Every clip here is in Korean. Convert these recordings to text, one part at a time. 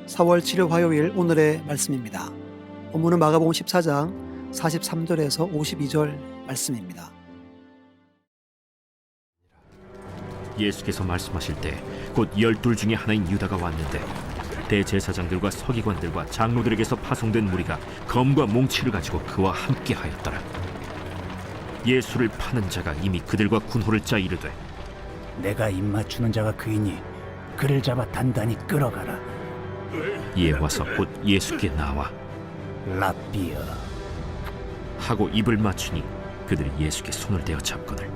4월 7일 화요일 오늘의 말씀입니다. 본문은 마가복음 14장 43절에서 52절 말씀입니다. 예수께서 말씀하실 때 곧 12 중에 하나인 유다가 왔는데 대제사장들과 서기관들과 장로들에게서 파송된 무리가 검과 몽치를 가지고 그와 함께 하였더라. 예수를 파는 자가 이미 그들과 군호를 짜 이르되 내가 입맞추는 자가 그이니 그를 잡아 단단히 끌어가라. 이에 와서 곧 예수께 나와 랍비여. 하고 입을 맞추니 그들이 예수께 손을 대어 잡거늘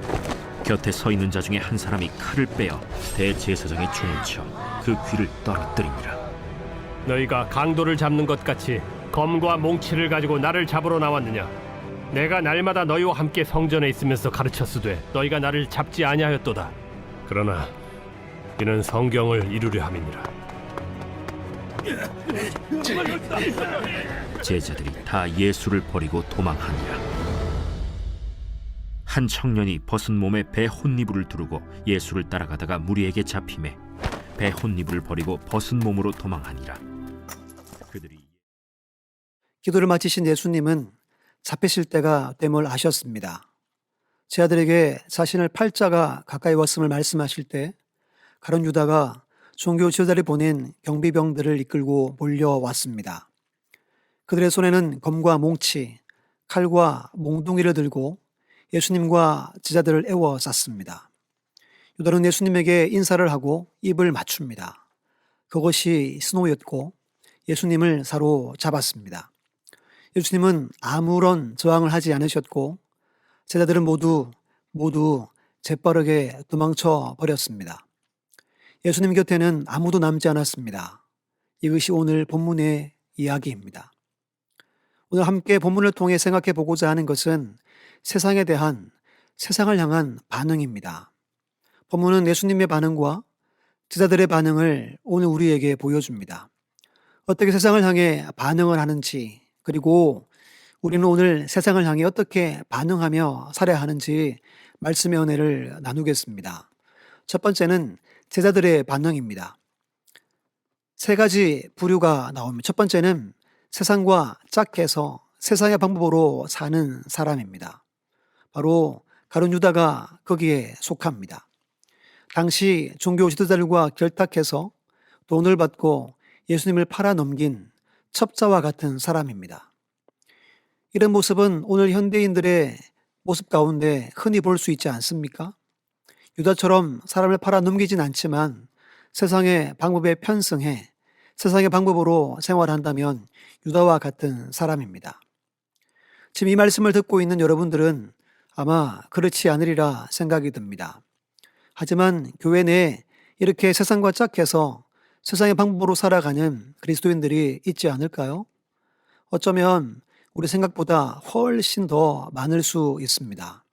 곁에 서 있는 자 중에 한 사람이 칼을 빼어 대제사장의 종을 쳐 그 귀를 떨어뜨리니라. 너희가 강도를 잡는 것 같이 검과 몽치를 가지고 나를 잡으러 나왔느냐? 내가 날마다 너희와 함께 성전에 있으면서 가르쳤으되 너희가 나를 잡지 아니하였도다. 그러나 이는 성경을 이루려 함이니라. 제자들이 다 예수를 버리고 도망하니라. 한 청년이 벗은 몸에 배 혼니부를 두르고 예수를 따라가다가 무리에게 잡히매 배 혼니부를 버리고 벗은 몸으로 도망하니라. 그들이 기도를 마치신 예수님은 잡히실 때가 됨을 아셨습니다. 제 아들에게 자신을 팔자가 가까이 왔음을 말씀하실 때 가룟 유다가 종교 지도자를 보낸 경비병들을 이끌고 몰려왔습니다. 그들의 손에는 검과 몽치, 칼과 몽둥이를 들고 예수님과 제자들을 에워쌌습니다. 유다는 예수님에게 인사를 하고 입을 맞춥니다. 그것이 신호였고 예수님을 사로잡았습니다. 예수님은 아무런 저항을 하지 않으셨고 제자들은 모두 재빠르게 도망쳐 버렸습니다. 예수님 곁에는 아무도 남지 않았습니다. 이것이 오늘 본문의 이야기입니다. 오늘 함께 본문을 통해 생각해 보고자 하는 것은 세상에 대한, 세상을 향한 반응입니다. 본문은 예수님의 반응과 제자들의 반응을 오늘 우리에게 보여줍니다. 어떻게 세상을 향해 반응을 하는지, 그리고 우리는 오늘 세상을 향해 어떻게 반응하며 살아야 하는지 말씀의 은혜를 나누겠습니다. 첫 번째는 제자들의 반응입니다. 세 가지 부류가 나옵니다. 첫 번째는 세상과 짝해서 세상의 방법으로 사는 사람입니다. 바로 가룟 유다가 거기에 속합니다. 당시 종교 지도자들과 결탁해서 돈을 받고 예수님을 팔아넘긴 첩자와 같은 사람입니다. 이런 모습은 오늘 현대인들의 모습 가운데 흔히 볼 수 있지 않습니까? 유다처럼 사람을 팔아넘기진 않지만 세상의 방법에 편승해 세상의 방법으로 생활한다면 유다와 같은 사람입니다. 지금 이 말씀을 듣고 있는 여러분들은 아마 그렇지 않으리라 생각이 듭니다. 하지만 교회 내에 이렇게 세상과 짝해서 세상의 방법으로 살아가는 그리스도인들이 있지 않을까요? 어쩌면 우리 생각보다 훨씬 더 많을 수 있습니다.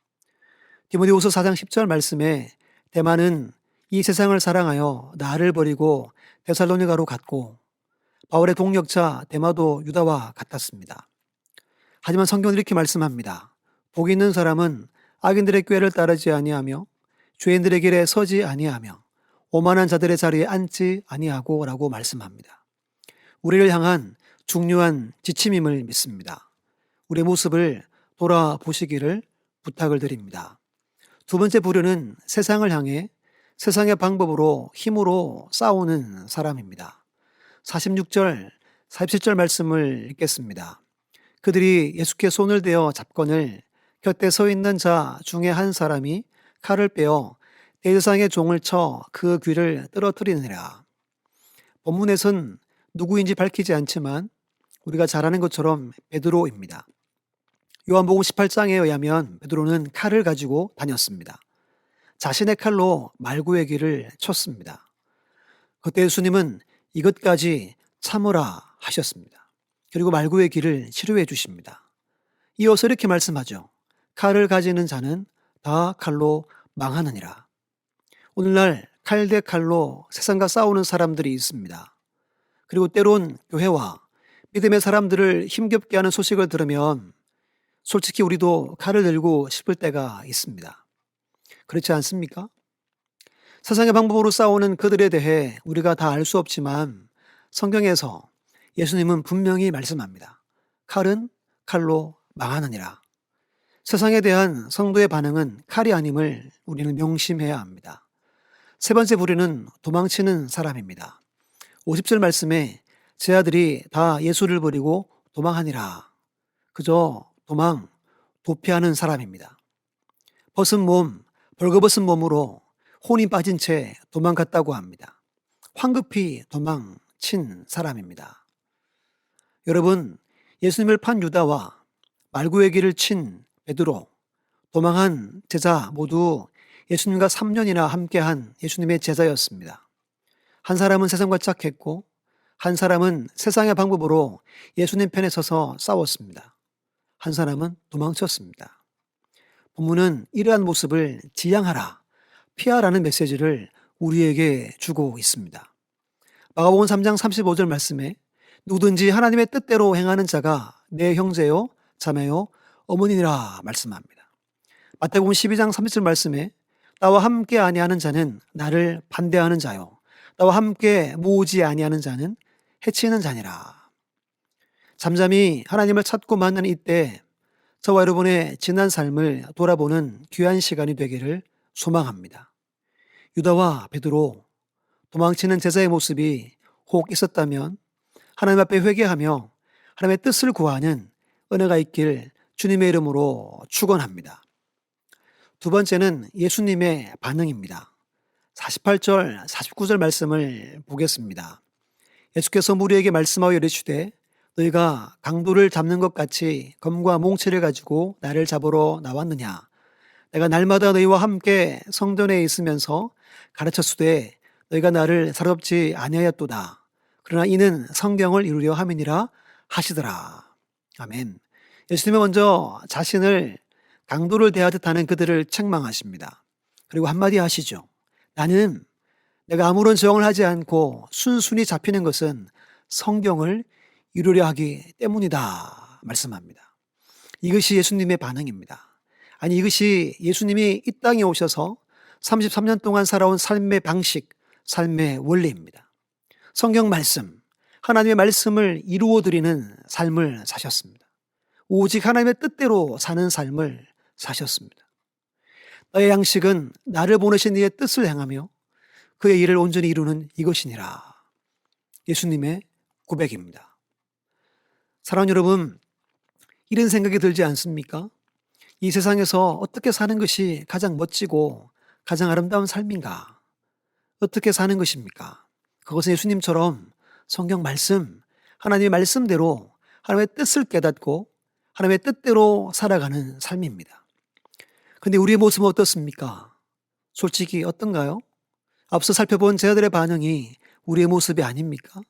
디모데후서 4장 10절 말씀에 데마는 이 세상을 사랑하여 나를 버리고 데살로니가로 갔고 바울의 동역자 데마도 유다와 같았습니다. 하지만 성경은 이렇게 말씀합니다. 복 있는 사람은 악인들의 꾀를 따르지 아니하며 죄인들의 길에 서지 아니하며 오만한 자들의 자리에 앉지 아니하고 라고 말씀합니다. 우리를 향한 중요한 지침임을 믿습니다. 우리의 모습을 돌아보시기를 부탁을 드립니다. 두 번째 부류는 세상을 향해 세상의 방법으로 힘으로 싸우는 사람입니다. 46절, 47절 말씀을 읽겠습니다. 그들이 예수께 손을 대어 잡거늘 곁에 서 있는 자 중에 한 사람이 칼을 빼어 대제사장의 종을 쳐 그 귀를 떨어뜨리느라. 본문에선 누구인지 밝히지 않지만 우리가 잘 아는 것처럼 베드로입니다. 요한복음 18장에 의하면 베드로는 칼을 가지고 다녔습니다. 자신의 칼로 말구의 귀를 쳤습니다. 그때 예수님은 이것까지 참으라 하셨습니다. 그리고 말구의 귀를 치료해 주십니다. 이어서 이렇게 말씀하죠. 칼을 가지는 자는 다 칼로 망하느니라. 오늘날 칼 대 칼로 세상과 싸우는 사람들이 있습니다. 그리고 때론 교회와 믿음의 사람들을 힘겹게 하는 소식을 들으면 솔직히 우리도 칼을 들고 싶을 때가 있습니다. 그렇지 않습니까? 세상의 방법으로 싸우는 그들에 대해 우리가 다 알 수 없지만 성경에서 예수님은 분명히 말씀합니다. 칼은 칼로 망하느니라. 세상에 대한 성도의 반응은 칼이 아님을 우리는 명심해야 합니다. 세 번째 부류는 도망치는 사람입니다. 50절 말씀에 제 아들이 다 예수를 버리고 도망하니라. 그저 도피하는 사람입니다. 벗은 몸, 벌거벗은 몸으로 혼이 빠진 채 도망갔다고 합니다. 황급히 도망친 사람입니다. 여러분, 예수님을 판 유다와 말구의 길을 친 베드로, 도망한 제자 모두 예수님과 3년이나 함께한 예수님의 제자였습니다. 한 사람은 세상과 짝했고 한 사람은 세상의 방법으로 예수님 편에 서서 싸웠습니다. 한 사람은 도망쳤습니다. 본문은 이러한 모습을 지양하라, 피하라는 메시지를 우리에게 주고 있습니다. 마가복음 3장 35절 말씀에 누구든지 하나님의 뜻대로 행하는 자가 내 형제요, 자매요, 어머니라 말씀합니다. 마태복음 12장 30절 말씀에 나와 함께 아니하는 자는 나를 반대하는 자요, 나와 함께 모으지 아니하는 자는 해치는 자니라. 잠잠히 하나님을 찾고 만나는 이때 저와 여러분의 지난 삶을 돌아보는 귀한 시간이 되기를 소망합니다. 유다와 베드로, 도망치는 제자의 모습이 혹 있었다면 하나님 앞에 회개하며 하나님의 뜻을 구하는 은혜가 있길 주님의 이름으로 축원합니다. 두 번째는 예수님의 반응입니다. 48절, 49절 말씀을 보겠습니다. 예수께서 무리에게 말씀하여 이르시되 너희가 강도를 잡는 것 같이 검과 몽치를 가지고 나를 잡으러 나왔느냐? 내가 날마다 너희와 함께 성전에 있으면서 가르쳤으되 너희가 나를 사롭지 아니하였도다. 그러나 이는 성경을 이루려 함이니라 하시더라. 아멘. 예수님은 먼저 자신을 강도를 대하듯 하는 그들을 책망하십니다. 그리고 한마디 하시죠. 나는 내가 아무런 저항을 하지 않고 순순히 잡히는 것은 성경을 이루려 하기 때문이다 말씀합니다. 이것이 예수님의 반응입니다. 아니, 이것이 예수님이 이 땅에 오셔서 33년 동안 살아온 삶의 방식, 삶의 원리입니다. 성경 말씀, 하나님의 말씀을 이루어드리는 삶을 사셨습니다. 오직 하나님의 뜻대로 사는 삶을 사셨습니다. 너의 양식은 나를 보내신 이의 뜻을 행하며 그의 일을 온전히 이루는 이것이니라. 예수님의 고백입니다. 사랑하는 여러분, 이런 생각이 들지 않습니까? 이 세상에서 어떻게 사는 것이 가장 멋지고 가장 아름다운 삶인가? 어떻게 사는 것입니까? 그것은 예수님처럼 성경 말씀, 하나님의 말씀대로 하나님의 뜻을 깨닫고 하나님의 뜻대로 살아가는 삶입니다. 근데 우리의 모습은 어떻습니까? 솔직히 어떤가요? 앞서 살펴본 제자들의 반응이 우리의 모습이 아닙니까?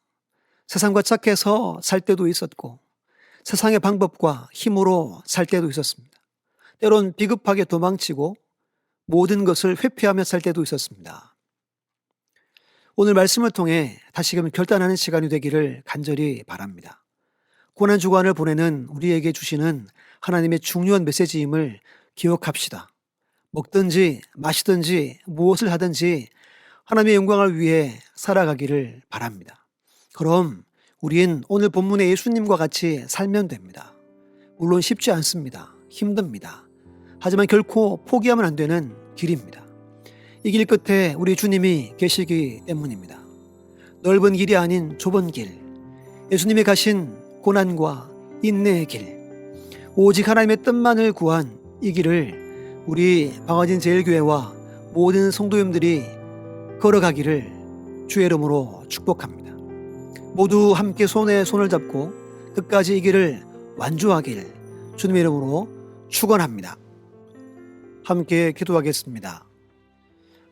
세상과 착해서 살 때도 있었고 세상의 방법과 힘으로 살 때도 있었습니다. 때론 비급하게 도망치고 모든 것을 회피하며 살 때도 있었습니다. 오늘 말씀을 통해 다시금 결단하는 시간이 되기를 간절히 바랍니다. 고난주간을 보내는 우리에게 주시는 하나님의 중요한 메시지임을 기억합시다. 먹든지 마시든지 무엇을 하든지 하나님의 영광을 위해 살아가기를 바랍니다. 그럼 우린 오늘 본문의 예수님과 같이 살면 됩니다. 물론 쉽지 않습니다. 힘듭니다. 하지만 결코 포기하면 안 되는 길입니다. 이 길 끝에 우리 주님이 계시기 때문입니다. 넓은 길이 아닌 좁은 길, 예수님이 가신 고난과 인내의 길, 오직 하나님의 뜻만을 구한 이 길을 우리 방화진 제일교회와 모든 성도님들이 걸어가기를 주의 이름으로 축복합니다. 모두 함께 손에 손을 잡고 끝까지 이 길을 완주하길 주님의 이름으로 축원합니다. 함께 기도하겠습니다.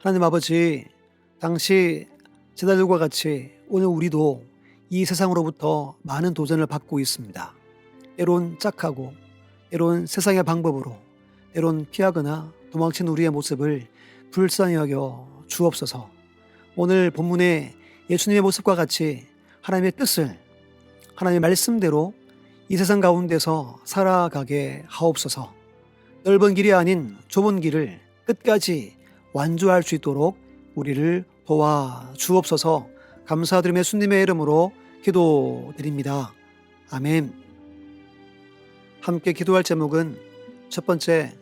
하나님 아버지, 당시 제자들과 같이 오늘 우리도 이 세상으로부터 많은 도전을 받고 있습니다. 때론 짝하고 때론 세상의 방법으로 때론 피하거나 도망치는 우리의 모습을 불쌍히 여겨 주옵소서. 오늘 본문의 예수님의 모습과 같이 하나님의 뜻을 하나님의 말씀대로 이 세상 가운데서 살아가게 하옵소서. 넓은 길이 아닌 좁은 길을 끝까지 완주할 수 있도록 우리를 도와 주옵소서. 감사드리며 예수님의 이름으로 기도드립니다. 아멘. 함께 기도할 제목은 첫 번째,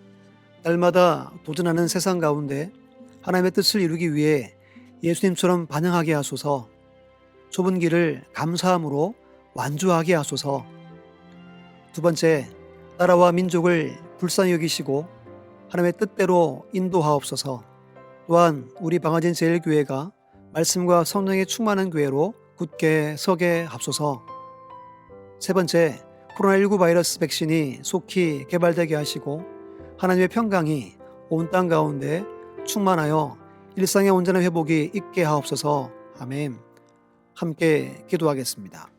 날마다 도전하는 세상 가운데 하나님의 뜻을 이루기 위해 예수님처럼 반응하게 하소서. 좁은 길을 감사함으로 완주하게 하소서. 두 번째, 나라와 민족을 불쌍히 여기시고 하나님의 뜻대로 인도하옵소서. 또한 우리 방아진 제일교회가 말씀과 성령에 충만한 교회로 굳게 서게 하소서. 세 번째, 코로나19 바이러스 백신이 속히 개발되게 하시고 하나님의 평강이 온 땅 가운데 충만하여 일상의 온전한 회복이 있게 하옵소서. 아멘. 함께 기도하겠습니다.